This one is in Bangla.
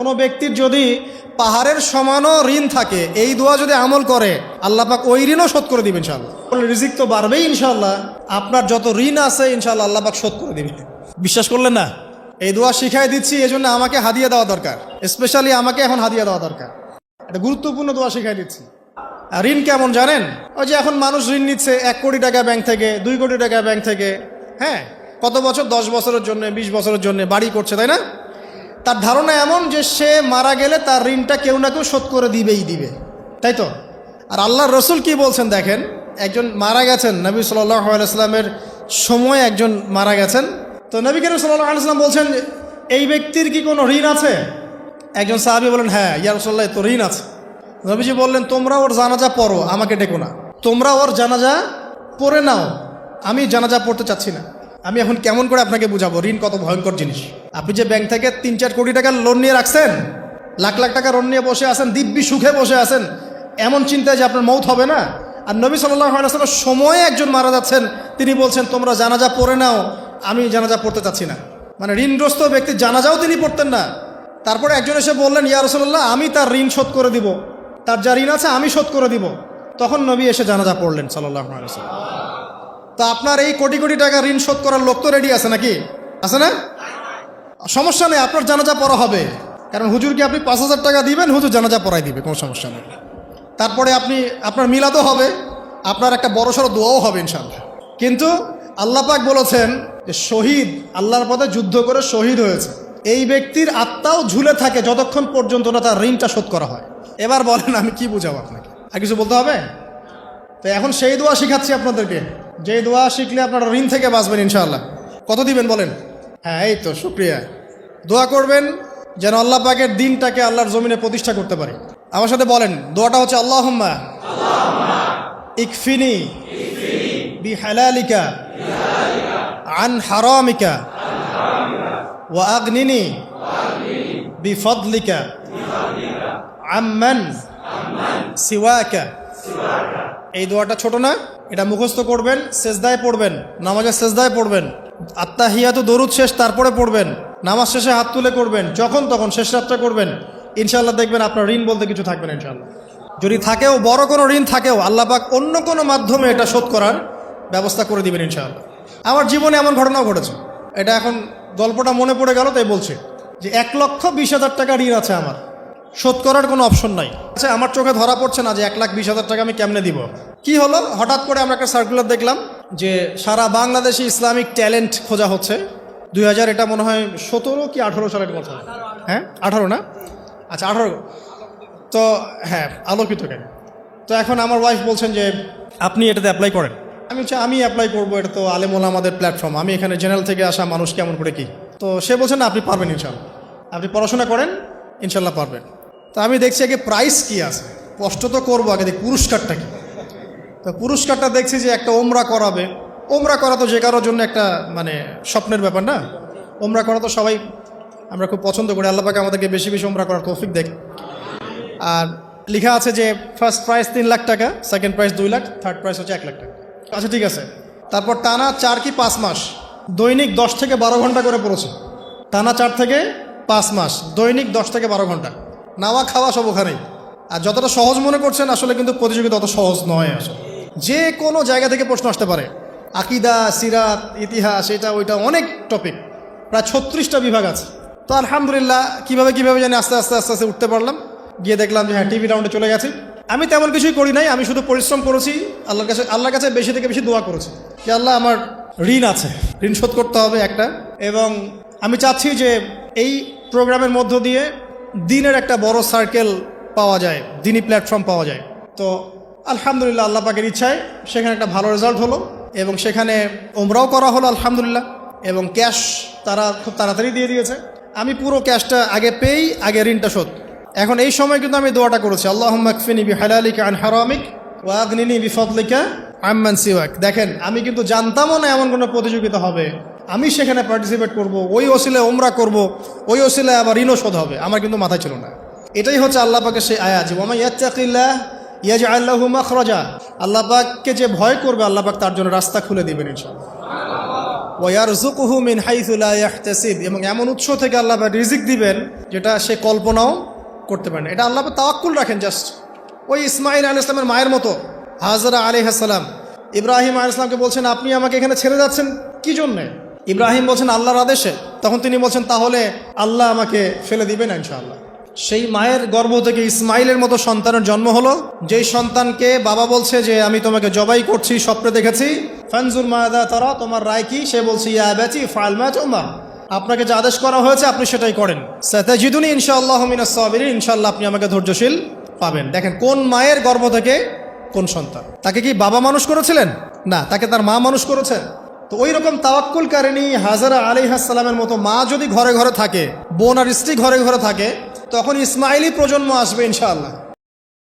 কোনো ব্যক্তির যদি পাহাড়ের সমানও ঋণ থাকে, এই দোয়া যদি আমল করে আল্লাহ পাক ওই ঋণও শোধ করে দিবেন ইনশাআল্লাহ। রিজিক তো বাড়বেই ইনশাআল্লাহ, আপনার যত ঋণ আছে ইনশাআল্লাহ আল্লাহ পাক শোধ করে দিবেন। বিশ্বাস করলেন না? এই দোয়া শিখাই দিচ্ছি, এই জন্য আমাকে হাদিয়া দেওয়া দরকার, স্পেশালি আমাকে এখন হাদিয়া দেওয়া দরকার। এটা গুরুত্বপূর্ণ দোয়া শিখাই দিচ্ছি। আর ঋণ কেমন জানেন? ওই যে এখন মানুষ ঋণ নিচ্ছে 1 কোটি টাকা ব্যাংক থেকে, 2 কোটি টাকা ব্যাংক থেকে, হ্যাঁ, কত বছর, 10 বছরের জন্য, 20 বছরের জন্য বাড়ি করছে, তাই না? তার ধারণা এমন যে সে মারা গেলে তার ঋণটা কেউ না কেউ শোধ করে দিবেই দিবে, তাই তো? আর আল্লাহর রসুল কি বলছেন দেখেন, একজন মারা গেছেন, নবী সাল্লাল্লাহু আলাইহি সাল্লামের সময় একজন মারা গেছেন। তো নবী করিম সাল্লাল্লাহু আলাইহি সাল্লাম বলছেন, এই ব্যক্তির কি কোনো ঋণ আছে? একজন সাহাবী বলেন, হ্যাঁ ইয়া রাসূলুল্লাহ, তো ঋণ আছে। নবীজি বললেন, তোমরা ওর জানাজা পড়ো, আমাকে ডেকো না। তোমরা ওর জানাজা পড়ে নাও, আমি জানাজা পড়তে চাচ্ছি না। আমি এখন কেমন করে আপনাকে বুঝাবো ঋণ কত ভয়ঙ্কর জিনিস। আপনি যে ব্যাংক থেকে 3-4 কোটি টাকার লোন নিয়ে রাখছেন, লাখ লাখ টাকা লোন নিয়ে বসে আছেন, দিব্যি সুখে বসে আছেন, এমন চিন্তায় যে আপনার মৌত হবে না। আর নবী সাল্লাল্লাহু আলাইহি ওয়াসাল্লামের সময়ে একজন মারা যাচ্ছেন, তিনি বলছেন তোমরা জানাজা পড়ে নাও, আমি জানাজা পড়তে চাচ্ছি না। মানে ঋণগ্রস্ত ব্যক্তির জানাজাও তিনি পড়তেন না। তারপরে একজন এসে বললেন, ইয়া রাসূলুল্লাহ, আমি তার ঋণ শোধ করে দিব, তার যা ঋণ আছে আমি শোধ করে দিব। তখন নবী এসে জানাজা পড়লেন সাল্লাল্লাহু আলাইহি ওয়াসাল্লাম। তা আপনার এই কোটি কোটি টাকা ঋণ শোধ করার লোক তো রেডি আছে নাকি? আছে না? সমস্যা নেই, আপনার জানাজা পড়া হবে। কারণ হুজুরকে আপনি 5,000 টাকা দিবেন, হুজুর জানাজা পড়াই দিবে, কোনো সমস্যা নেই। তারপরে আপনার মিলাদও হবে, আপনার একটা বড়সড় দোয়াও হবে ইনশাআল্লাহ। কিন্তু আল্লাহ পাক বলেছেন যে শহীদ, আল্লাহর পথে যুদ্ধ করে শহীদ হয়েছে, এই ব্যক্তির আত্মাও ঝুলে থাকে যতক্ষণ পর্যন্ত না তার ঋণটা শোধ করা হয়। এবার বলেন আমি কি বুঝাবো আপনাকে? আর কিছু বলতে হবে? তো এখন সেই দোয়া শিখাচ্ছি আপনাদেরকে, যে দোয়া শিখলে আপনারা ঋণ থেকে বাঁচবেন ইনশাআল্লাহ। কত দিবেন বলেন? হ্যাঁ, এই তো শুকরিয়া। দোয়া করবেন যেন আল্লাহ পাকের দিনটাকে আল্লাহর জমিনে প্রতিষ্ঠা করতে পারে। আমার সাথে বলেন, দোয়াটা হচ্ছে আল্লাহুম্মা ইকফিনি বিহালালিকা আন হারামিকা ওয়া আগনিনি বিফদলিকা আম্মান সিওয়াকা। এই দোয়াটা ছোট না, এটা মুখস্থ করবেন, সেজদায় পড়বেন, নামাজের সেজদায় পড়বেন, আত্তাহিয়াতু দরুদ শেষ তারপরে পড়বেন, নামাজ শেষে হাত তুলে করবেন, যখন তখন শেষ রাতটা করবেন। ইনশাআল্লাহ দেখবেন আপনার ঋণ বলতে কিছু থাকবে না ইনশাআল্লাহ। যদি থাকেও, বড় কোনো ঋণ থাকেও, আল্লাহ পাক অন্য কোনো মাধ্যমে এটা শোধ করার ব্যবস্থা করে দিবেন ইনশাআল্লাহ। আমার জীবনে এমন ঘটনাও ঘটেছে, এটা এখন গল্পটা মনে পড়ে গেল তাই বলছে, যে 1,20,000 টাকা ঋণ আছে আমার, শোধ করার কোনো অপশন নাই। আচ্ছা, আমার চোখে ধরা পড়ছে না যে 1,20,000 টাকা আমি কেমনে দিব। কি হলো, হঠাৎ করে আমরা একটা সার্কুলার দেখলাম যে সারা বাংলাদেশে ইসলামিক ট্যালেন্ট খোঁজা হচ্ছে। 2000 এটা মনে হয় 17 কি 18 সালের কথা, হ্যাঁ 18 না, আচ্ছা 18। তো হ্যাঁ, আলোকিত কেন। তো এখন আমার ওয়াইফ বলছেন যে আপনি এটাতে অ্যাপ্লাই করেন। আমি অ্যাপ্লাই করবো, এটা তো আলেম ওলামাদের প্ল্যাটফর্ম, আমি এখানে জেনারেল থেকে আসা মানুষ কেমন করে কি। তো সে বলছেন না, আপনি পারবেন ইনশাল্লাহ, আপনি পড়াশোনা করেন ইনশাল্লাহ পারবেন। তো আমি দেখছি আগে প্রাইস কি আছে, কষ্ট তো করবো, আগে দেখি পুরস্কারটা কি। তো পুরস্কারটা দেখছি যে একটা ওমরা করাবে। ওমরা করা তো যে কারোর জন্য একটা মানে স্বপ্নের ব্যাপার না। ওমরা করা তো সবাই আমরা খুব পছন্দ করি, আল্লাহ পাক আমাদেরকে বেশি বেশি ওমরা করার তৌফিক দেখ। আর লেখা আছে যে ফার্স্ট প্রাইজ 3 লাখ টাকা, second prize 2 lakh, third prize হচ্ছে 1 লাখ টাকা। আচ্ছা ঠিক আছে। তারপর টানা 4 কি 5 মাস দৈনিক 10 থেকে 12 ঘন্টা করে পড়েছে। টানা 4 থেকে 5 মাস দৈনিক 10 থেকে 12 ঘন্টা, নাওয়া খাওয়া সব ওখানেই। আর যতটা সহজ মনে করছেন আসলে কিন্তু প্রতিযোগিতা অত সহজ নয়। আসলে যে কোনো জায়গা থেকে প্রশ্ন আসতে পারে, আকিদা, সিরাত, ইতিহাস, এটা ওইটা অনেক টপিক, প্রায় 36টা বিভাগ আছে। তো আলহামদুলিল্লাহ কিভাবে জানি আস্তে আস্তে উঠতে পারলাম। গিয়ে দেখলাম যে হ্যাঁ, টিভি রাউন্ডে চলে গেছি। আমি তেমন কিছুই করি নাই, আমি শুধু পরিশ্রম করেছি, আল্লাহর কাছে বেশি থেকে বেশি দোয়া করেছি যে আল্লাহ আমার ঋণ আছে, ঋণ শোধ করতে হবে একটা। এবং আমি চাচ্ছি যে এই প্রোগ্রামের মধ্য দিয়ে দিনের একটা বড় সার্কেল পাওয়া যায়, দিনী প্ল্যাটফর্ম পাওয়া যায়। তো আলহামদুলিল্লাহ আল্লাহ পাকের ইচ্ছায় সেখানে একটা ভালো রেজাল্ট হলো এবং সেখানে ওমরাও করা হলো আলহামদুলিল্লাহ। এবং ক্যাশ তারা খুব তাড়াতাড়ি দিয়ে দিয়েছে। আমি পুরো ক্যাশটা আগে পেয়েই আগে ঋণটা শোধ। এখন এই সময় কিন্তু আমি দোয়াটা করেছি, আল্লাহুম্মা কফিনি বিহালালিকা আন হারামিক ওয়া আগনিনি বিফদলিকা আম্মান সিওয়াক। দেখেন, আমি কিন্তু জানতামও না এমন কোনো প্রতিযোগিতা হবে, আমি সেখানে পার্টিসিপেট করব, ওই ওসিলায় ওমরা করব, ওই ওসিলায় আবার ঋণও শোধ হবে, আমার কিন্তু মাথায় ছিল না। এটাই হচ্ছে আল্লাহ পাকের সেই আয়াত, যে ওয়া মান ইয়াত্তাকিল্লাহ ইয়াজআল লাহু মাখরাজা। আল্লাহ পাককে যে ভয় করবে আল্লাহ পাক তার জন্য রাস্তা খুলে দিবেন ইনশাআল্লাহ। ওয়ারযুকুহু মিন হাইসু লা ইয়াহতাসিব, এবং এমন উৎস থেকে আল্লাহ রিজিক দিবেন যেটা সে কল্পনাও করতে পারে না। এটা আল্লাহ তাওয়াক্কুল রাখেন জাস্ট। ওই ইসমাঈল আলাইহিস সালামের মায়ের মতো হাজরা আলাইহিস সালাম ইব্রাহিম আলাইহিস সালামকে বলছেন, আপনি আমাকে এখানে ছেড়ে যাচ্ছেন কি জন্যে? ইব্রাহিম বলছেন আল্লাহর আদেশে। তখন তিনি বলছেন, তাহলে আল্লাহ আমাকে ফেলে দিবেন ইনশাআল্লাহ। সেই মায়ের গর্ভ থেকে ইসমাইলের মতো সন্তানের জন্ম হলো, যেই সন্তানকে বাবা বলছে যে আমি তোমাকে জবাই করছি, স্বপ্নে দেখেছি, ফানজুর মাযা তারা, তোমার রায় কি? সে বলছে ইয়া আবাতি ফাআল মা তু'মার, আপনাকে যে আদেশ করা হয়েছে আপনি সেটাই করেন। সাতাজিদুনি ইনশাআল্লাহু মিনাস সাবিরিন, ইনশাআল্লাহ আপনি আমাকে ধৈর্যশীল পাবেন। দেখেন কোন মায়ের গর্ভ থেকে কোন সন্তান। তাকে কি বাবা মানুষ করেছিলেন? না, তাকে তার মা মানুষ করেছে। তো ওই রকম তাওয়াক্কুলকারিনী হাজরা আলাইহিস সালামের মতো মা যদি ঘরে ঘরে থাকে, বোন আর স্ত্রী ঘরে ঘরে থাকে, তখন ইসমাইলি প্রজন্ম আসবে ইনশাআল্লাহ।